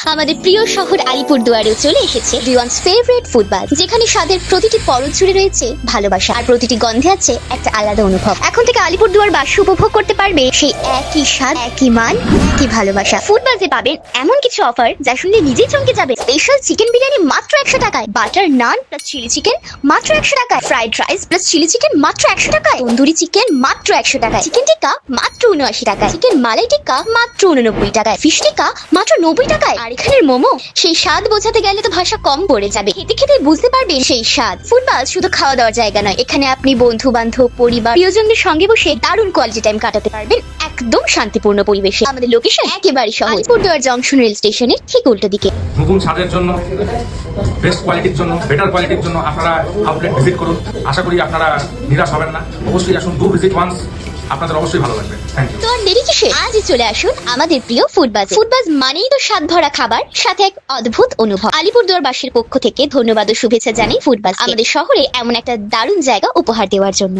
আমাদের প্রিয় শহর আলিপুরদুয়ারেও চলে এসেছে এভরিওয়ানস ফেভারিট ফুডবাল, যেখানে স্বাদের প্রতিটি পরত জুড়ে রয়েছে ভালোবাসা, আর প্রতিটি গন্ধে আছে একটা আলাদা অনুভব। এখন থেকে আলিপুরদুয়ার বাসী উপভোগ করতে পারবে সেই একই স্বাদ, একই মান, একই ভালোবাসা। ফুডবাজে পাবেন এমন কিছু অফার যা শুনলে নিজেই চমকে যাবে। স্পেশাল চিকেন বিরিয়ানি মাত্র 100 টাকায়, butter naan plus chilli chicken মাত্র 100 টাকায়, fried rice plus chilli chicken মাত্র 100 টাকায়, তন্দুরি চিকেন মাত্র 100 টাকায়, চিকেন টিক্কা মাত্র 79 টাকায়, চিকেন মালাই টিক্কা মাত্র 89 টাকায়, ফিশ টিক্কা মাত্র 90 টাকায়। আর এখানের মোমো, সেই স্বাদ বোঝাতে গেলে তো ভাষা কম পড়ে যাবে, খেতে খেতে বুঝতে পারবেন সেই স্বাদ। ফুডবাল শুধু খাওয়া দাওয়ার জায়গা নয়, এখানে আপনি বন্ধু বান্ধব, পরিবার, প্রিয়জনদের সঙ্গে বসে দারুণ কোয়ালিটি টাইম কাটাতে পারবেন একদম শান্তিপূর্ণ পরিবেশে। আমাদের লোকেশন একেবারে সহজ, আলিপুরদুয়ার জংশন রেল স্টেশনের ঠিক উল্টো দিকে। নতুন স্বাদের জন্য, বেস্ট কোয়ালিটির জন্য, বেটার কোয়ালিটির জন্য আপনারা আউটলেট ভিজিট করুন। আশা করি আপনারা নিরাশ হবেন না। অবশ্যই আসুন, ডু ভিজিট ওয়ান্স, আপনাদের অবশ্যই ভালো লাগবে। Thank you. তো আর দেরি কিসে, আজই চলে আসুন আমাদের প্রিয় ফুডবাজ। ফুডবাজ মানেই তো স্বাদ ভরা খাবার, সাথে এক অদ্ভুত অনুভব। আলিপুরদুয়ারবাসীর পক্ষ থেকে ধন্যবাদ ও শুভেচ্ছা জানাই ফুডবাজ আমাদের শহরে এমন একটা দারুণ জায়গা উপহার দেওয়ার জন্য।